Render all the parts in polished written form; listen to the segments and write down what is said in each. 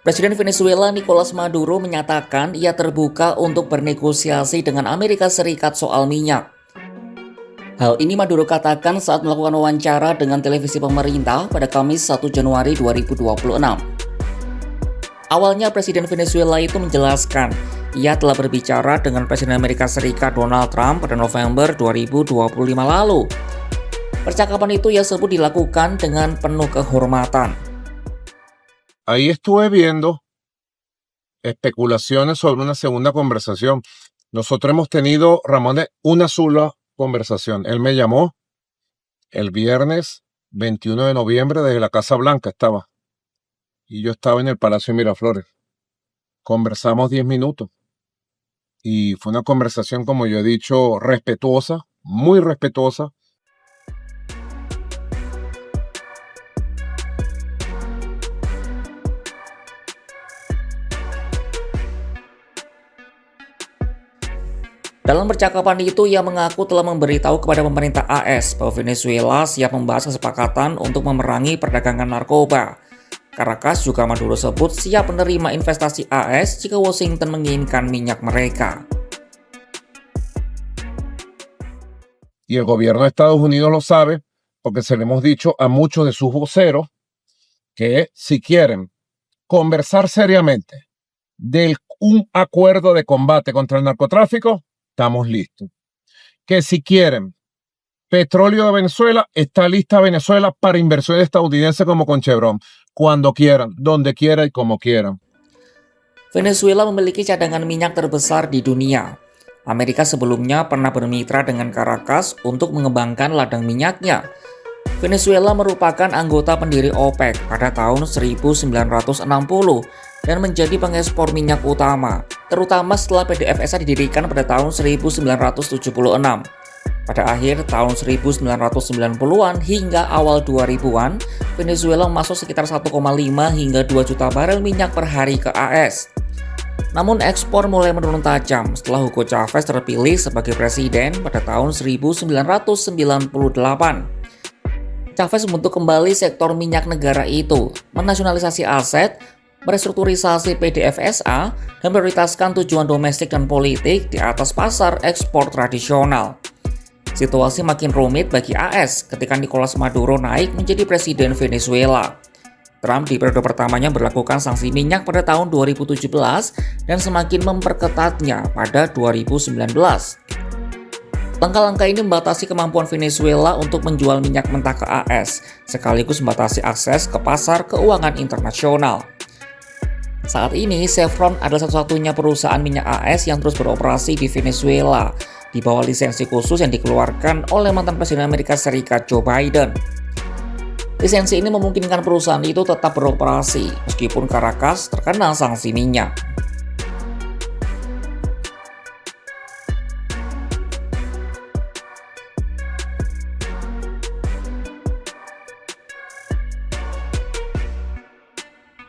Presiden Venezuela Nicolas Maduro menyatakan ia terbuka untuk bernegosiasi dengan Amerika Serikat soal minyak. Hal ini Maduro katakan saat melakukan wawancara dengan televisi pemerintah pada Kamis 1 Januari 2026. Awalnya Presiden Venezuela itu menjelaskan ia telah berbicara dengan Presiden Amerika Serikat Donald Trump pada November 2025 lalu. Percakapan itu ia sebut dilakukan dengan penuh kehormatan. Ahí estuve viendo especulaciones sobre una segunda conversación. Nosotros hemos tenido, Ramón, una sola conversación. Él me llamó el viernes 21 de noviembre desde la Casa Blanca estaba. Y yo estaba en el Palacio de Miraflores. Conversamos 10 minutos. Y fue una conversación, como yo he dicho, respetuosa, muy respetuosa. Dalam percakapan itu, ia mengaku telah memberitahu kepada pemerintah AS bahwa Venezuela siap membahas kesepakatan untuk memerangi perdagangan narkoba. Caracas juga Maduro sebut siap menerima investasi AS jika Washington menginginkan minyak mereka. Y el gobierno de Estados Unidos lo sabe porque se le hemos dicho a muchos de sus voceros que si quieren conversar seriamente de un acuerdo de combate contra el narcotráfico, estamos listos. Que si quieren petróleo de Venezuela, está lista Venezuela para inversión estadounidense como con Chevron. Cuando quieran, donde quieran y como quieran. Venezuela memiliki cadangan minyak terbesar di dunia. Amerika sebelumnya pernah bermitra dengan Caracas untuk mengembangkan ladang minyaknya. Venezuela merupakan anggota pendiri OPEC pada tahun 1960 dan menjadi pengekspor minyak utama, terutama setelah PDVSA didirikan pada tahun 1976. Pada akhir tahun 1990-an hingga awal 2000-an, Venezuela masuk sekitar 1,5 hingga 2 juta barel minyak per hari ke AS. Namun ekspor mulai menurun tajam setelah Hugo Chavez terpilih sebagai presiden pada tahun 1998. Chavez membentuk kembali sektor minyak negara itu, menasionalisasi aset, merestrukturisasi PDVSA, dan prioritaskan tujuan domestik dan politik di atas pasar ekspor tradisional. Situasi makin rumit bagi AS ketika Nicolas Maduro naik menjadi presiden Venezuela. Trump di periode pertamanya berlakukan sanksi minyak pada tahun 2017 dan semakin memperketatnya pada 2019. Langkah-langkah ini membatasi kemampuan Venezuela untuk menjual minyak mentah ke AS, sekaligus membatasi akses ke pasar keuangan internasional. Saat ini, Chevron adalah satu-satunya perusahaan minyak AS yang terus beroperasi di Venezuela, di bawah lisensi khusus yang dikeluarkan oleh mantan Presiden Amerika Serikat Joe Biden. Lisensi ini memungkinkan perusahaan itu tetap beroperasi, meskipun Caracas terkena sanksi minyak.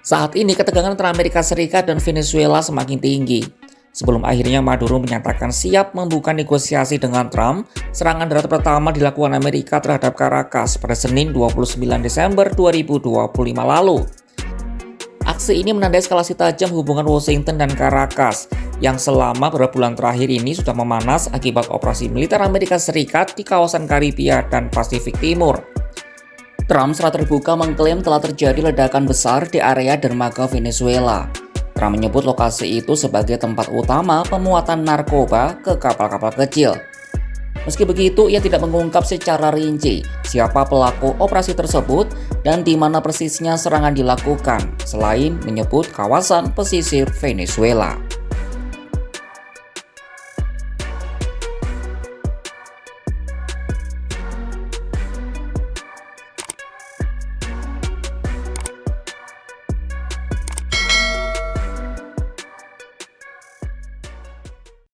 Saat ini ketegangan antara Amerika Serikat dan Venezuela semakin tinggi. Sebelum akhirnya Maduro menyatakan siap membuka negosiasi dengan Trump, serangan darat pertama dilakukan Amerika terhadap Caracas pada Senin 29 Desember 2025 lalu. Aksi ini menandai eskalasi tajam hubungan Washington dan Caracas yang selama beberapa bulan terakhir ini sudah memanas akibat operasi militer Amerika Serikat di kawasan Karibia dan Pasifik Timur. Trump secara terbuka mengklaim telah terjadi ledakan besar di area dermaga Venezuela. Trump menyebut lokasi itu sebagai tempat utama pemuatan narkoba ke kapal-kapal kecil. Meski begitu, ia tidak mengungkap secara rinci siapa pelaku operasi tersebut dan di mana persisnya serangan dilakukan, selain menyebut kawasan pesisir Venezuela.